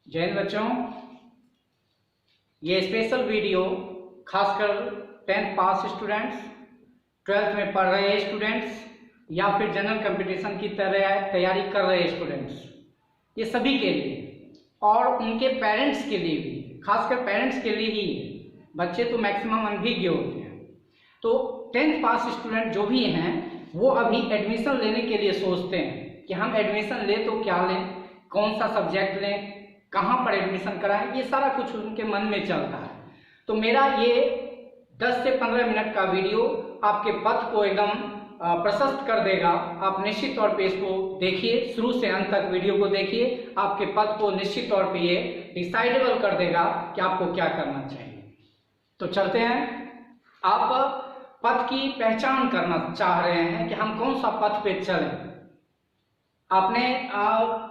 जय हिंद बच्चों, ये स्पेशल वीडियो खासकर 10th पास स्टूडेंट्स, 12th में पढ़ रहे स्टूडेंट्स या फिर जनरल कंपटीशन की तैयारी कर रहे स्टूडेंट्स, ये सभी के लिए और उनके पेरेंट्स के लिए भी, खासकर पेरेंट्स के लिए ही। बच्चे तो मैक्सिमम अनभिज्ञ होते हैं, तो 10th पास स्टूडेंट जो भी हैं वो अभी एडमिशन लेने के लिए सोचते हैं कि हम एडमिशन ले तो क्या लें, कौन सा सब्जेक्ट लें, कहाँ पर एडमिशन कराएं, ये सारा कुछ उनके मन में चलता है। तो मेरा ये 10 से 15 मिनट का वीडियो आपके पथ को एकदम प्रशस्त कर देगा। आप निश्चित तौर पे इसको देखिए, शुरू से अंत तक वीडियो को देखिए, आपके पथ को निश्चित तौर पे ये डिसाइडेबल कर देगा कि आपको क्या करना चाहिए। तो चलते हैं। आप पथ की पहचान करना चाह रहे हैं कि हम कौन सा पथ पे चलें। आपने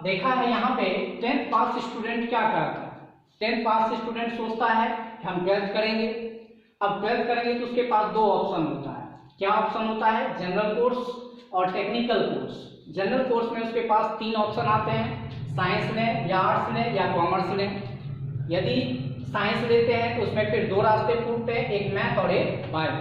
देखा है यहाँ पे 10th पास स्टूडेंट क्या करता है। 10th पास स्टूडेंट सोचता है कि हम 12th करेंगे। अब 12th करेंगे तो उसके पास दो ऑप्शन होता है। क्या ऑप्शन होता है? जनरल कोर्स और टेक्निकल कोर्स। जनरल कोर्स में उसके पास तीन ऑप्शन आते हैं, साइंस लें या आर्ट्स लें या कॉमर्स लें। यदि साइंस लेते हैं तो उसमें फिर दो रास्ते फूटते हैं, एक मैथ और एक बायो।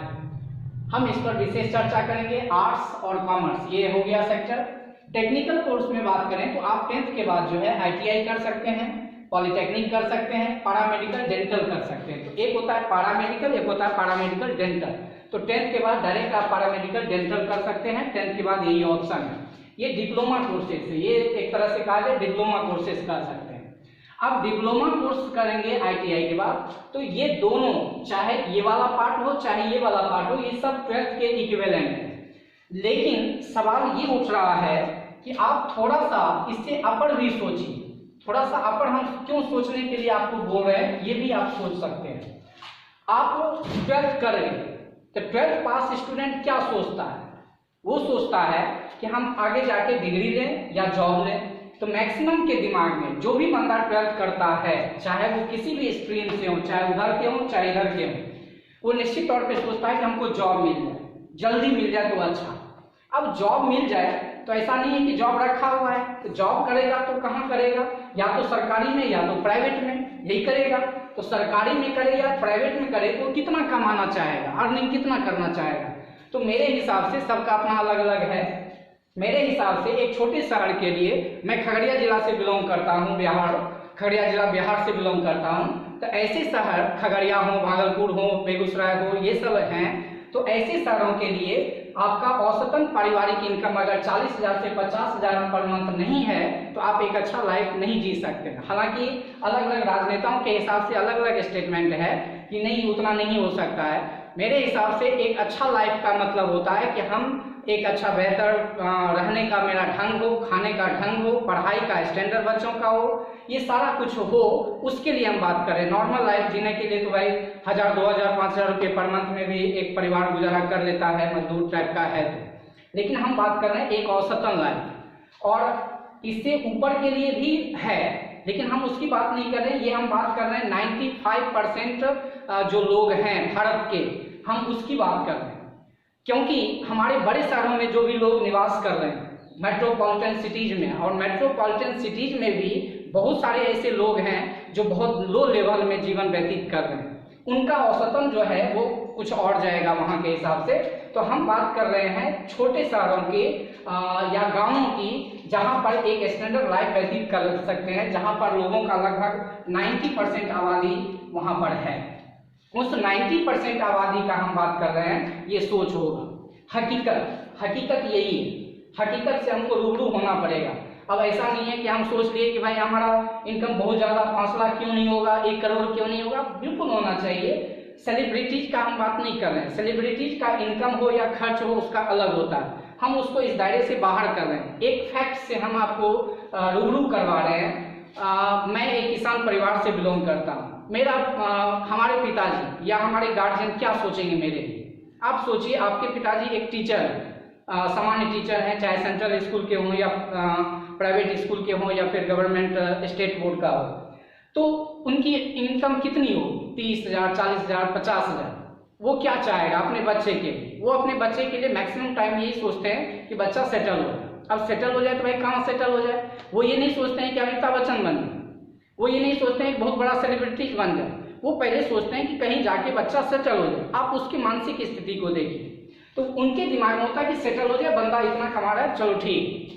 हम इस पर विशेष चर्चा करेंगे। आर्ट्स और कॉमर्स ये हो गया सेक्टर। टेक्निकल कोर्स में बात करें तो आप 10th के बाद जो है ITI कर सकते हैं, पॉलिटेक्निक कर सकते हैं, पैरामेडिकल, डेंटल कर सकते हैं। तो एक होता है पैरामेडिकल, एक होता है पैरामेडिकल डेंटल। तो 10th के बाद डायरेक्ट आप पैरामेडिकल डेंटल कर सकते हैं। 10th के बाद यही ऑप्शन है। ये डिप्लोमा कोर्सेज है, ये एक तरह से कहा जाए डिप्लोमा कोर्सेज कर सकते हैं। अब डिप्लोमा कोर्स करेंगे ITI के बाद तो ये दोनों, चाहे ये वाला पार्ट हो चाहे ये वाला पार्ट हो, ये सब 12th के इक्विवेलेंट है। लेकिन सवाल ये उठ रहा है कि आप थोड़ा सा इससे अपर भी सोचिए। थोड़ा सा अपर हम क्यों सोचने के लिए आपको बोल रहे हैं, ये भी आप सोच सकते हैं। आप 12th करेंगे तो 12th पास स्टूडेंट क्या सोचता है? वो सोचता है कि हम आगे जाके डिग्री लें या जॉब लें। तो मैक्सिमम के दिमाग में जो भी बंदा 12th करता है, चाहे वो किसी भी स्ट्रीम से हो, चाहे उधर के हो चाहे इधर के हो, वो निश्चित तौर पे सोचता है कि हमको जॉब मिल जाए, जल्दी मिल जाए तो अच्छा। अब जॉब मिल जाए तो ऐसा नहीं है कि जॉब रखा हुआ है, तो जॉब करेगा तो कहाँ करेगा? या तो सरकारी में या तो प्राइवेट में, यही करेगा। तो सरकारी में करे या प्राइवेट में करे तो कितना कमाना चाहेगा, अर्निंग कितना करना चाहेगा? तो मेरे हिसाब से सबका अपना अलग अलग है। मेरे हिसाब से एक छोटे शहर के लिए, मैं खगड़िया जिला से बिलोंग करता हूँ, बिहार, खगड़िया जिला बिहार से बिलोंग करता हूँ। तो ऐसे शहर, खगड़िया हो, भागलपुर हो, बेगूसराय हो, ये सब हैं। तो ऐसे शहरों के लिए आपका औसतन पारिवारिक इनकम अगर 40,000 से 50,000 पर मंथ नहीं है तो आप एक अच्छा लाइफ नहीं जी सकते। हालांकि अलग अलग राजनेताओं के हिसाब से अलग अलग स्टेटमेंट है कि नहीं, उतना नहीं हो सकता है। मेरे हिसाब से एक अच्छा लाइफ का मतलब होता है कि हम एक अच्छा बेहतर रहने का मेरा ढंग हो, खाने का ढंग हो, पढ़ाई का स्टैंडर्ड बच्चों का हो, ये सारा कुछ हो, उसके लिए हम बात करें। नॉर्मल लाइफ जीने के लिए तो भाई 1,000, 2,000, 5,000 रुपये पर मंथ में भी एक परिवार गुजारा कर लेता है, मजदूर टाइप का है तो। लेकिन हम बात कर रहे हैं एक औसतन लाइफ, और इससे ऊपर के लिए भी है, लेकिन हम उसकी बात नहीं कर रहे हैं। ये हम बात कर रहे हैं 95% जो लोग हैं भारत के, हम उसकी बात कर रहे हैं। क्योंकि हमारे बड़े शहरों में जो भी लोग निवास कर रहे हैं, मेट्रोपॉलिटन सिटीज में, और मेट्रोपॉलिटन सिटीज में भी बहुत सारे ऐसे लोग हैं जो बहुत लो लेवल में जीवन व्यतीत कर रहे हैं, उनका औसतन जो है वो कुछ और जाएगा वहाँ के हिसाब से। तो हम बात कर रहे हैं छोटे शहरों के या गाँवों की, जहाँ पर एक स्टैंडर्ड लाइफ व्यतीत कर सकते हैं, जहाँ पर लोगों का लगभग 90% आबादी वहाँ पर है। उस 90% आबादी का हम बात कर रहे हैं, ये सोच होगा। हकीकत यही है। हकीकत से हमको रूबरू होना पड़ेगा। अब ऐसा नहीं है कि हम सोच लिए कि भाई हमारा इनकम बहुत ज़्यादा, 5 लाख क्यों नहीं होगा, 1 करोड़ क्यों नहीं होगा, बिल्कुल होना चाहिए। सेलिब्रिटीज का हम बात नहीं कर रहे हैं। सेलिब्रिटीज का इनकम हो या खर्च हो उसका अलग होता है, हम उसको इस दायरे से बाहर कर रहे हैं। एक फैक्ट से हम आपको रूबरू करवा रहे हैं। मैं एक किसान परिवार से बिलोंग करता हूँ। मेरा हमारे पिताजी या हमारे गार्जियन क्या सोचेंगे मेरे लिए? आप सोचिए, आपके पिताजी एक टीचर है, सामान्य टीचर हैं, चाहे सेंट्रल स्कूल के हों या प्राइवेट स्कूल के हों या फिर गवर्नमेंट स्टेट बोर्ड का हो, तो उनकी इनकम कितनी हो? 30,000, 40,000, 50,000। वो क्या चाहेगा अपने बच्चे के लिए? वो अपने बच्चे के लिए मैक्सिमम टाइम यही सोचते हैं कि बच्चा सेटल हो जाए। अब सेटल हो जाए तो भाई कहाँ सेटल हो जाए? वो ये नहीं सोचते हैं कि अमिताभ बच्चन बने, वो ये नहीं सोचते हैं कि बहुत बड़ा सेलिब्रिटी बन जाए, वो पहले सोचते हैं कि कहीं जाके बच्चा सेटल हो जाए। आप उसकी मानसिक स्थिति को देखिए, तो उनके दिमाग में होता है कि सेटल हो जाए, बंदा इतना कमा रहा है, चलो ठीक,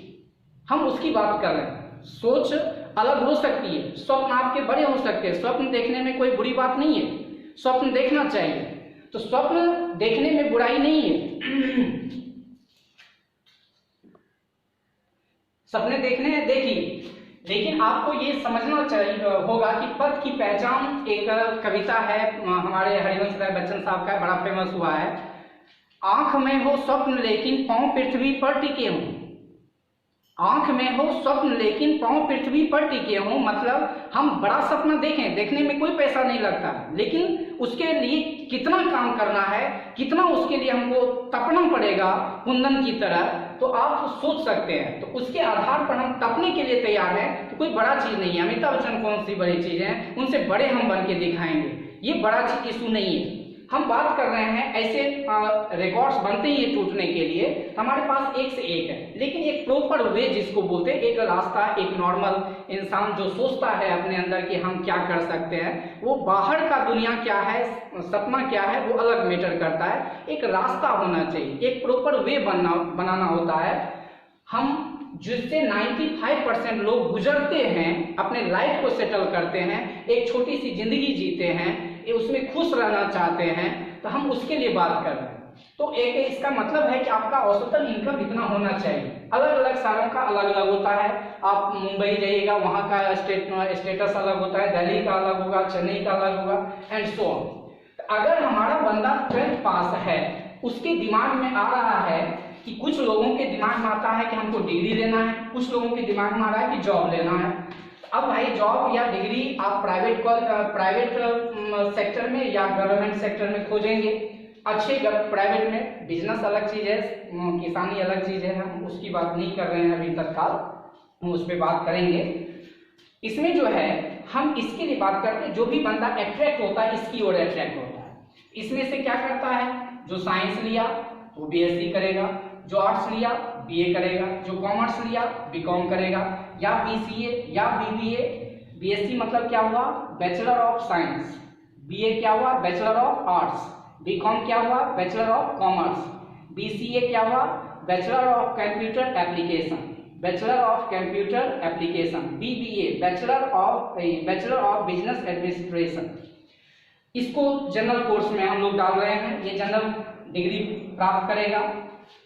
हम उसकी बात कर रहे हैं। सोच अलग हो सकती है, स्वप्न आपके बड़े हो सकते हैं, स्वप्न देखने में कोई बुरी बात नहीं है, स्वप्न देखना चाहिए, तो स्वप्न देखने में बुराई नहीं है। सपने देखने हैं, देखिए, लेकिन आपको ये समझना चाहिए होगा कि पथ की पहचान एक कविता है, हमारे हरिवंश राय बच्चन साहब का, बड़ा फेमस हुआ है। आंख में हो स्वप्न लेकिन पांव पृथ्वी पर टिके हों, आंख में हो स्वप्न लेकिन पांव पृथ्वी पर टिके हों, मतलब हम बड़ा सपना देखें, देखने में कोई पैसा नहीं लगता, लेकिन उसके लिए कितना काम करना है, कितना उसके लिए हमको तपना पड़ेगा कुंदन की तरह, तो आप सोच सकते हैं। तो उसके आधार पर हम तपने के लिए तैयार हैं, तो कोई बड़ा चीज नहीं है। अमिताभ बच्चन कौन सी बड़ी चीज है, उनसे बड़े हम बन के दिखाएंगे, ये बड़ा चीज इशू नहीं है। हम बात कर रहे हैं ऐसे रिकॉर्ड्स बनते ही टूटने के लिए, हमारे पास एक से एक है, लेकिन एक प्रॉपर वे जिसको बोलते हैं, एक रास्ता, एक नॉर्मल इंसान जो सोचता है अपने अंदर कि हम क्या कर सकते हैं, वो बाहर का दुनिया क्या है, सपना क्या है, वो अलग मैटर करता है। एक रास्ता होना चाहिए, एक प्रॉपर वे बनाना होता है। हम जिससे 95% लोग गुजरते हैं, अपने लाइफ को सेटल करते हैं, एक छोटी सी जिंदगी जीते हैं, उसमें खुश रहना चाहते हैं, तो हम उसके लिए बात कर रहे हैं। तो एक इसका मतलब है कि आपका औसतन इनकम इतना होना चाहिए। अलग अलग शहरों का अलग अलग होता है, आप मुंबई जाइएगा वहाँ का स्टेटस अलग होता है, दिल्ली का अलग होगा, चेन्नई का अलग होगा, एंड सो ऑन। अगर हमारा बंदा 12th पास है, उसके दिमाग में आ रहा है कि कुछ लोगों के दिमाग में आता है कि हमको डिग्री लेना है, कुछ लोगों के दिमाग में आ रहा है कि जॉब लेना है। अब भाई जॉब या डिग्री आप प्राइवेट सेक्टर में या गवर्नमेंट सेक्टर में खोजेंगे, अच्छे प्राइवेट में। बिजनेस अलग चीज है, किसानी अलग चीज है, हम उसकी बात नहीं कर रहे हैं अभी तत्काल, हम उस पर बात करेंगे। इसमें जो है हम इसके लिए बात करते हैं, जो भी बंदा अट्रैक्ट होता है इसकी ओर अट्रैक्ट होता है। इसमें से क्या करता है, जो साइंस लिया वो बीएससी करेगा, जो आर्ट्स लिया बीए करेगा, जो कॉमर्स लिया बीकॉम करेगा, या बीसीए या बीबीए। बीएससी मतलब क्या हुआ, बैचलर ऑफ साइंस, बीए क्या हुआ, बैचलर ऑफ आर्ट्स, बीकॉम क्या हुआ, बैचलर ऑफ कॉमर्स, बीसीए क्या हुआ, bachelor of computer application, bachelor of computer application, BBA bachelor of business administration. इसको जनरल कोर्स में हम लोग डाल रहे हैं, ये जनरल डिग्री प्राप्त करेगा।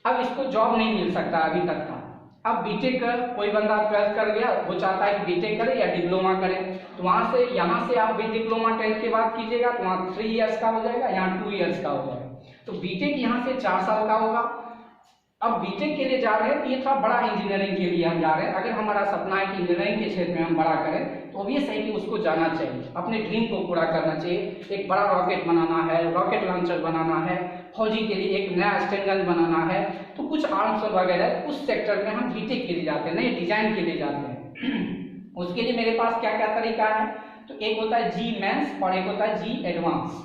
अब इसको जॉब नहीं मिल सकता अभी तक का। अब बीटेक कोई बंदा 12th कर गया, वो चाहता है कि बीटेक करे या डिप्लोमा करे, तो वहां से यहाँ से आप भी डिप्लोमा 10th के बाद कीजिएगा तो वहाँ 3 इयर्स का हो जाएगा, यहाँ 2 इयर्स का हो जाएगा। तो बीटेक यहाँ से 4 साल का होगा। अब बीटेक के लिए जा रहे हैं तो ये थोड़ा बड़ा इंजीनियरिंग के लिए हम जा रहे हैं। अगर हमारा सपना है कि इंजीनियरिंग के क्षेत्र में हम बड़ा करें तो ऑब्वियस है कि उसको जाना चाहिए, अपने ड्रीम को पूरा करना चाहिए। एक बड़ा रॉकेट बनाना है, रॉकेट लॉन्चर बनाना है, फौजी के लिए एक नया स्टैंड बनाना है, तो कुछ आर्म्स वगैरह उस सेक्टर में हम बीटेक के लिए जाते हैं, नए डिजाइन के लिए जाते हैं। उसके लिए मेरे पास क्या क्या तरीका है, तो एक होता है जी मेंस और एक होता है जी एडवांस।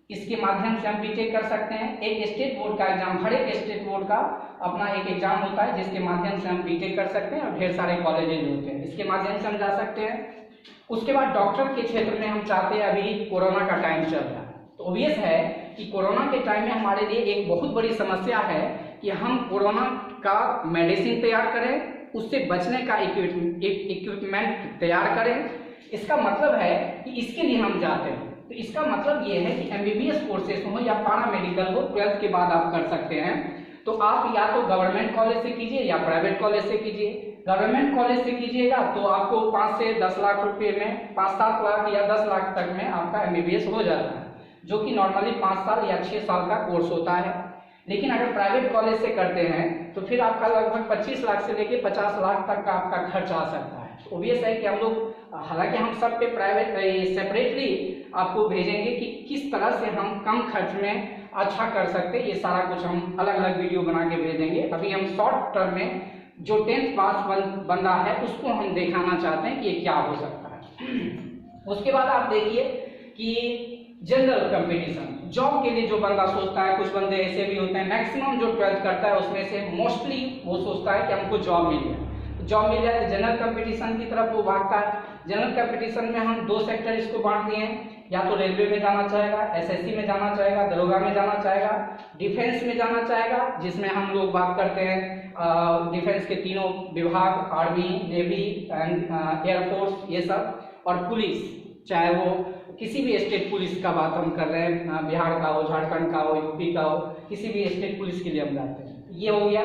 इसके माध्यम से हम बीटेक कर सकते हैं। एक स्टेट बोर्ड का एग्जाम, हर एक स्टेट बोर्ड का अपना एक एग्जाम होता है जिसके माध्यम से हम बीटेक कर सकते हैं, और ढेर सारे कॉलेजेज होते हैं, इसके माध्यम से हम जा सकते हैं। उसके बाद डॉक्टर के क्षेत्र में हम चाहते हैं, अभी कोरोना का टाइम चल रहा है, तो ऑब्वियस है कि कोरोना के टाइम में हमारे लिए एक बहुत बड़ी समस्या है कि हम कोरोना का मेडिसिन तैयार करें, उससे बचने का इक्विपमेंट तैयार करें। इसका मतलब है कि इसके लिए हम जाते हैं। तो इसका मतलब ये है कि एमबीबीएस कोर्सेस हो या पैरा मेडिकल हो, 12th के बाद आप कर सकते हैं। तो आप या तो गवर्नमेंट कॉलेज से कीजिए या प्राइवेट कॉलेज से कीजिए। गवर्नमेंट कॉलेज से कीजिएगा तो आपको 5 से 10 लाख रुपए में, 5-7 लाख या 10 लाख तक में आपका एमबीबीएस हो जाता है, जो कि नॉर्मली 5 साल या 6 साल का कोर्स होता है। लेकिन अगर प्राइवेट कॉलेज से करते हैं तो फिर आपका लगभग 25 लाख से लेके 50 लाख तक का आपका खर्च आ सकता है। तो ऑब्वियस है कि हम लोग, हालांकि हम सब पे प्राइवेट सेपरेटली आपको भेजेंगे कि किस तरह से हम कम खर्च में अच्छा कर सकते हैं, ये सारा कुछ हम अलग अलग वीडियो बना के भेज देंगे। अभी हम शॉर्ट टर्म में जो 10th पास बंदा है उसको हम दिखाना चाहते हैं कि ये क्या हो सकता है। उसके बाद आप देखिए कि जनरल कंपटीशन, जॉब के लिए जो बंदा सोचता है, कुछ बंदे ऐसे भी होते हैं, मैक्सिमम जो 12th करता है उसमें से मोस्टली वो सोचता है कि हमको जॉब मिल जाए, जॉब मिल जाए तो जनरल कंपटीशन की तरफ वो भागता है। जनरल कंपटीशन में हम 2 सेक्टर इसको बांट दिए हैं, या तो रेलवे में जाना चाहेगा, एसएससी में जाना चाहेगा, दरोगा में जाना चाहेगा, डिफेंस में जाना चाहेगा, जिसमें हम लोग बात करते हैं डिफेंस के तीनों विभाग, आर्मी, नेवी एंड एयरफोर्स, ये सब, और पुलिस, चाहे वो किसी भी स्टेट पुलिस का बात हम कर रहे हैं, बिहार का हो, झारखंड का हो, यूपी का हो, किसी भी स्टेट पुलिस के लिए हम जाते हैं, ये हो गया।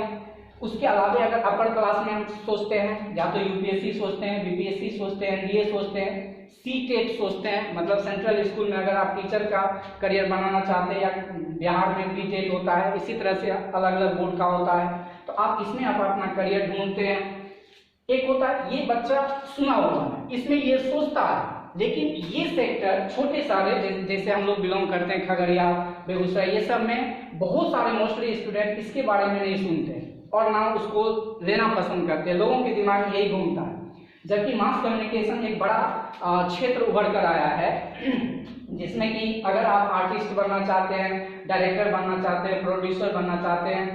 उसके अलावा अगर अपर क्लास में हम सोचते हैं, या तो यूपीएससी सोचते हैं, बीपीएससी सोचते हैं, एनडीए सोचते हैं, सीटेट सोचते हैं, मतलब सेंट्रल स्कूल में अगर आप टीचर का करियर बनाना चाहते हैं, या बिहार में बीटेट होता है, इसी तरह से अलग अलग बोर्ड का होता है, तो आप इसमें आप अपना करियर ढूंढते हैं। एक होता है ये बच्चा सुना होता है, इसमें ये सोचता है, लेकिन ये सेक्टर छोटे सारे जैसे हम लोग बिलोंग करते हैं खगड़िया, बेगूसराय, ये सब में बहुत सारे मोस्टली स्टूडेंट इसके बारे में नहीं सुनते और ना उसको लेना पसंद करते हैं, लोगों के दिमाग में यही घूमता है। जबकि मास कम्युनिकेशन एक बड़ा क्षेत्र उभर कर आया है, जिसमें कि अगर आप आर्टिस्ट बनना चाहते हैं, डायरेक्टर बनना चाहते हैं, प्रोड्यूसर बनना चाहते हैं,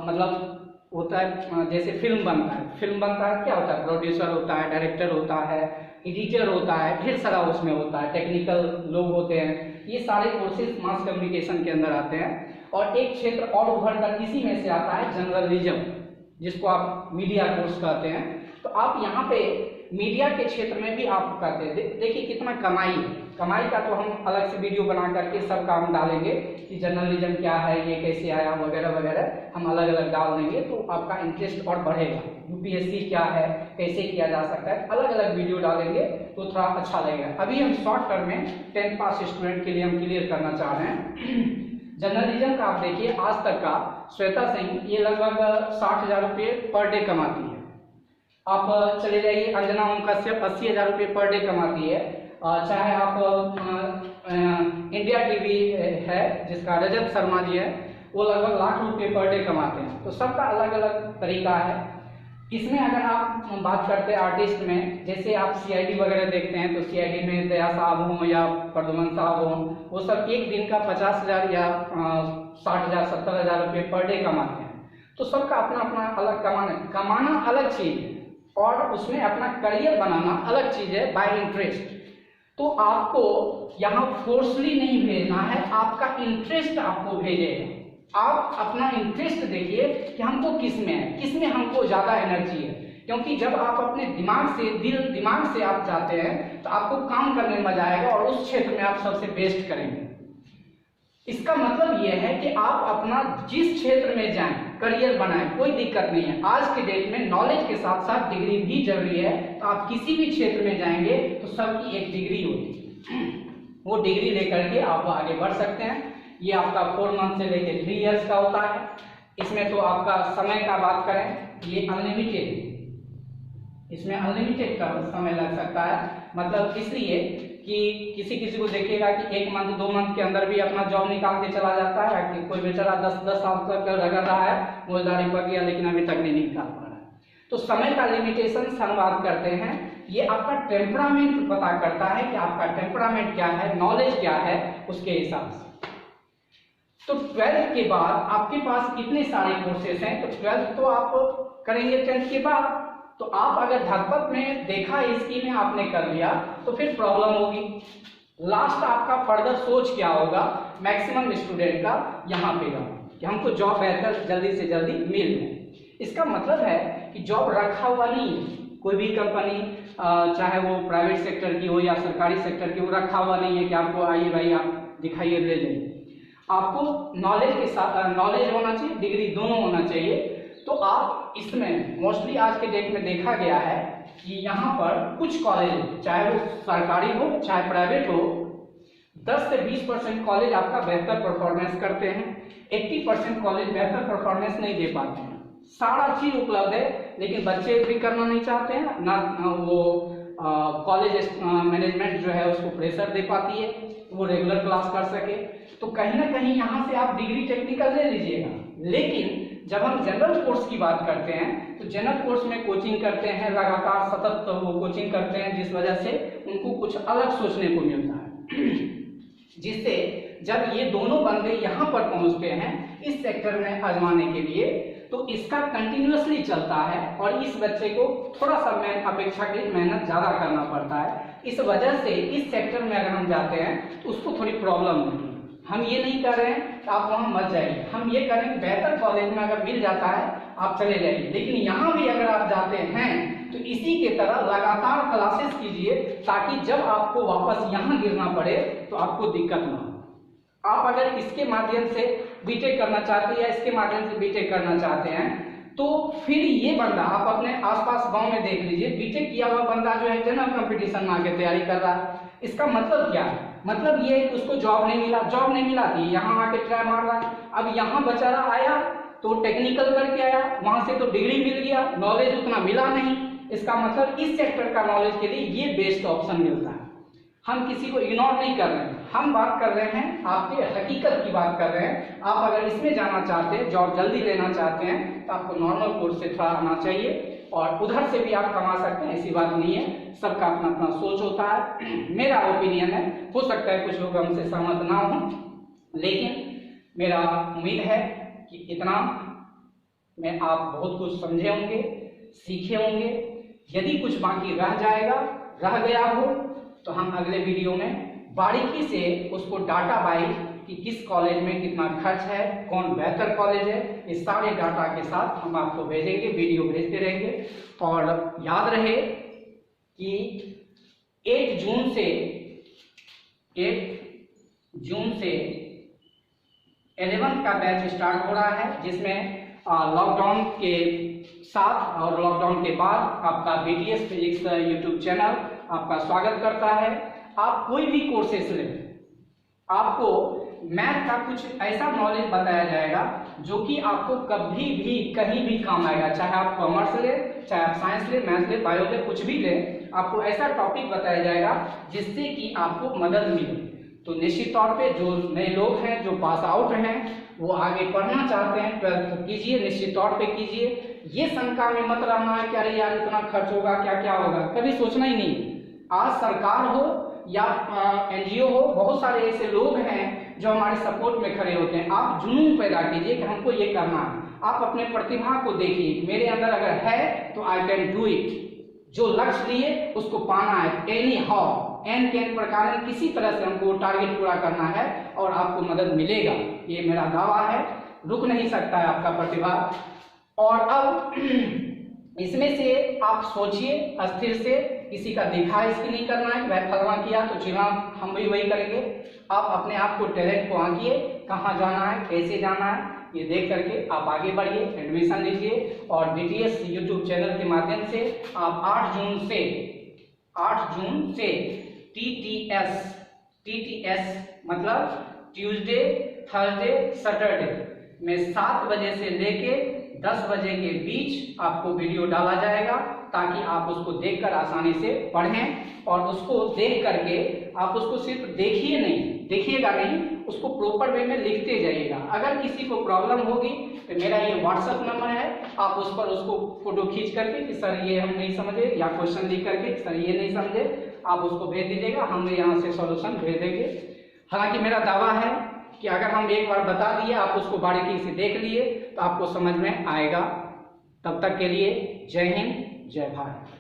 मतलब होता है जैसे फिल्म बनता है, क्या होता है, प्रोड्यूसर होता है, डायरेक्टर होता है, एडिटर होता है, ढेर सारा उसमें होता है, टेक्निकल लोग होते हैं, ये सारे कोर्सेज मास कम्युनिकेशन के अंदर आते हैं। और एक क्षेत्र और उभर कर इसी में से आता है जर्नलिज्म, जिसको आप मीडिया कोर्स कहते हैं। तो आप यहाँ पे मीडिया के क्षेत्र में भी आप करते हैं, देखिए कितना कमाई का तो हम अलग से वीडियो बना करके सब काम डालेंगे कि जर्नलिज्म क्या है, ये कैसे आया, वगैरह वगैरह हम अलग अलग डाल देंगे, तो आपका इंटरेस्ट और बढ़ेगा। यूपीएससी क्या है, कैसे किया जा सकता है, अलग अलग वीडियो डालेंगे तो थोड़ा अच्छा लगेगा। अभी हम शॉर्ट टर्म में 10th पास स्टूडेंट के लिए हम क्लियर करना चाह रहे हैं। जर्नलिज्म का आप देखिए आज तक का श्वेता सिंह ये लगभग 60,000 रुपये पर डे कमाती है। आप चले जाइए अंजना ओम कश्यप 80,000 रुपये पर डे कमाती है। चाहे आप इंडिया टीवी है जिसका रजत शर्मा जी है, वो लगभग लाख रुपये पर डे कमाते हैं। तो सबका अलग अलग तरीका है। इसमें अगर आप बात करते हैं आर्टिस्ट में, जैसे आप सीआईडी वगैरह देखते हैं, तो सीआईडी में दया साहब हों या प्रद्युमन साहब हों, वो सब एक दिन का 50,000 या 60,000 70,000 रुपये पर डे कमाते हैं। तो सबका अपना अपना अलग कमाना अलग चीज़ है और उसमें अपना करियर बनाना अलग चीज़ है बाय इंटरेस्ट। तो आपको यहाँ फोर्सली नहीं भेजना है, आपका इंटरेस्ट आपको भेजेगा। आप अपना इंटरेस्ट देखिए कि हमको किस में है, किस में हमको ज़्यादा एनर्जी है, क्योंकि जब आप अपने दिमाग से आप जाते हैं तो आपको काम करने में मजा आएगा और उस क्षेत्र में आप सबसे बेस्ट करेंगे। इसका मतलब यह है कि आप अपना जिस क्षेत्र में जाएं, करियर बनाएं, कोई दिक्कत नहीं है। आज के डेट में नॉलेज के साथ साथ डिग्री भी जरूरी है। तो आप किसी भी क्षेत्र में जाएंगे तो सबकी एक डिग्री होती है, वो डिग्री लेकर के आप आगे बढ़ सकते हैं। ये आपका 4 मंथ से लेकर 3 इयर्स का होता है। इसमें तो आपका समय का बात करें, ये अनलिमिटेड, इसमें अनलिमिटेड का समय लग सकता है। मतलब इसलिए कि किसी को देखिएगा कि 1 मंथ 2 मंथ के अंदर भी अपना जॉब निकाल के चला जाता है, कि कोई बेचारा 10 साल तक रगड़ रहा है, मौजदारी पर गया लेकिन अभी तक नहीं निकाल पा रहा है। तो समय का लिमिटेशन हम बात करते हैं, ये आपका टेम्परामेंट पता करता है कि आपका टेम्परामेंट क्या है, नॉलेज क्या है, उसके हिसाब से। तो 12th के बाद आपके पास कितने सारे कोर्सेस हैं, तो 12th तो आप करेंगे 10th के बाद। तो आप अगर धरपत में देखा इसकी में आपने कर लिया तो फिर प्रॉब्लम होगी। लास्ट आपका फर्दर सोच क्या होगा, मैक्सिमम स्टूडेंट का यहाँ पे कि हमको जॉब बेहतर जल्दी से जल्दी मिल जाए। इसका मतलब है कि जॉब रखा हुआ नहीं है, कोई भी कंपनी चाहे वो प्राइवेट सेक्टर की हो या सरकारी सेक्टर की, वो रखा हुआ नहीं है कि आपको आइए भाई आप दिखाइए ले जाइए। आपको नॉलेज के साथ नॉलेज होना चाहिए, डिग्री दोनों होना चाहिए। तो आप इसमें मोस्टली आज के डेट में देखा गया है कि यहाँ पर कुछ कॉलेज, चाहे वो सरकारी हो चाहे प्राइवेट हो, 10 से 20% कॉलेज आपका बेहतर परफॉर्मेंस करते हैं, 80% कॉलेज बेहतर परफॉर्मेंस नहीं दे पाते हैं। सारा चीज उपलब्ध है लेकिन बच्चे भी करना नहीं चाहते हैं, ना वो कॉलेज मैनेजमेंट जो है उसको प्रेशर दे पाती है वो रेगुलर क्लास कर सके। तो कहीं ना कहीं यहाँ से आप डिग्री टेक्निकल ले लीजिएगा। लेकिन जब हम जनरल कोर्स की बात करते हैं तो जनरल कोर्स में कोचिंग करते हैं, लगातार सतत वो कोचिंग करते हैं, जिस वजह से उनको कुछ अलग सोचने को मिलता है, जिससे जब ये दोनों बंदे यहाँ पर पहुँचते हैं इस सेक्टर में आजमाने के लिए, तो इसका कंटिन्यूअसली चलता है और इस बच्चे को थोड़ा सा अपेक्षाकृत मेहनत ज़्यादा करना पड़ता है। इस वजह से इस सेक्टर में अगर हम जाते हैं तो उसको थोड़ी प्रॉब्लम होती है। हम ये नहीं कर रहे हैं कि आप वहाँ मत जाइए, हम ये करें कि बेहतर कॉलेज में अगर मिल जाता है आप चले जाइए, लेकिन यहाँ भी अगर आप जाते हैं तो इसी के तरह लगातार क्लासेस कीजिए ताकि जब आपको वापस यहाँ गिरना पड़े तो आपको दिक्कत ना हो। आप अगर इसके माध्यम से बीटेक करना चाहते हैं या इसके माध्यम से बीटेक करना चाहते हैं तो फिर ये बंदा आप अपने आसपास गांव में देख लीजिए, बीटेक किया हुआ बंदा जो है जनरल कंपटीशन में आके तैयारी कर रहा है। इसका मतलब क्या है? मतलब ये है कि उसको जॉब नहीं मिला थी, यहाँ आके ट्राई मार रहा है। अब यहाँ बेचारा आया तो टेक्निकल करके आया, वहां से तो डिग्री मिल गया, नॉलेज उतना मिला नहीं। इसका मतलब इस सेक्टर का नॉलेज के लिए ये बेस्ट ऑप्शन मिलता है। हम किसी को इग्नोर नहीं कर रहे हैं, हम बात कर रहे हैं आपके हकीकत की बात कर रहे हैं। आप अगर इसमें जाना चाहते हैं, जॉब जल्दी लेना चाहते हैं तो आपको नॉर्मल कोर्स से थोड़ा आना चाहिए और उधर से भी आप कमा सकते हैं, ऐसी बात नहीं है। सबका अपना अपना सोच होता है। मेरा ओपिनियन है, हो सकता है कुछ लोग हमसे सहमत ना हो, लेकिन मेरा उम्मीद है कि इतना में आप बहुत कुछ समझे होंगे, सीखे होंगे। यदि कुछ बाकी रह गया हो तो हम अगले वीडियो में बारीकी से उसको डाटा वाइज कि किस कॉलेज में कितना खर्च है, कौन बेहतर कॉलेज है, इस सारे डाटा के साथ हम आपको भेजेंगे, वीडियो भेजते रहेंगे। और याद रहे कि 8 जून से 11th का बैच स्टार्ट हो रहा है, जिसमें लॉकडाउन के साथ और लॉकडाउन के बाद आपका BTS फिजिक्स यूट्यूब चैनल आपका स्वागत करता है। आप कोई भी कोर्सेस लें, आपको मैथ का कुछ ऐसा नॉलेज बताया जाएगा जो कि आपको कभी भी कहीं भी काम आएगा। चाहे आप कॉमर्स ले, चाहे आप साइंस ले, मैथ ले, बायो ले, कुछ भी ले, आपको ऐसा टॉपिक बताया जाएगा जिससे कि आपको मदद मिले। तो निश्चित तौर पे जो नए लोग हैं, जो पास आउट हैं, वो आगे पढ़ना चाहते हैं 12th कीजिए, निश्चित तौर पे कीजिए। ये शंका में मत रहना है कि अरे यार इतना खर्च होगा, क्या क्या होगा, कभी सोचना ही नहीं। आज सरकार हो या NGO हो, बहुत सारे ऐसे लोग हैं जो हमारे सपोर्ट में खड़े होते हैं। आप जुनून पैदा कीजिए कि हमको ये करना है। आप अपने प्रतिभा को देखिए, मेरे अंदर अगर है तो आई कैन डू इट। जो लक्ष्य लिए उसको पाना है, एनी हाउ, एन के एन प्रकार किसी तरह से हमको टारगेट पूरा करना है और आपको मदद मिलेगा। ये मेरा दावा है, रुक नहीं सकता है आपका प्रतिभा। और अब इसमें से आप सोचिए अस्थिर से, किसी का दिखा इसकी नहीं करना है, वह फलवा किया तो चिल्ला हम भी वही करेंगे। आप अपने आप को, टैलेंट को आंकिए, कहाँ जाना है, कैसे जाना है, ये देख करके आप आगे बढ़िए, एडमिशन लीजिए। और BTS यूट्यूब चैनल के माध्यम से आप 8 जून से TTS मतलब ट्यूसडे, थर्सडे, सैटरडे में 7 बजे से लेके 10 बजे के बीच आपको वीडियो डाला जाएगा ताकि आप उसको देखकर आसानी से पढ़ें। और उसको देख करके आप उसको सिर्फ देखिएगा नहीं, उसको प्रॉपर वे में लिखते जाइएगा। अगर किसी को प्रॉब्लम होगी तो मेरा ये व्हाट्सएप नंबर है, आप उस पर उसको फोटो खींच करके कि सर ये हम नहीं समझे, या क्वेश्चन लिख करके सर ये नहीं समझे, आप उसको भेज दीजिएगा, हम यहाँ से सॉल्यूशन भेज देंगे। हालांकि मेरा दावा है कि अगर हम एक बार बता दिए, आप उसको बारीकी से देख लिए तो आपको समझ में आएगा। तब तक के लिए जय हिंद, जय भारत।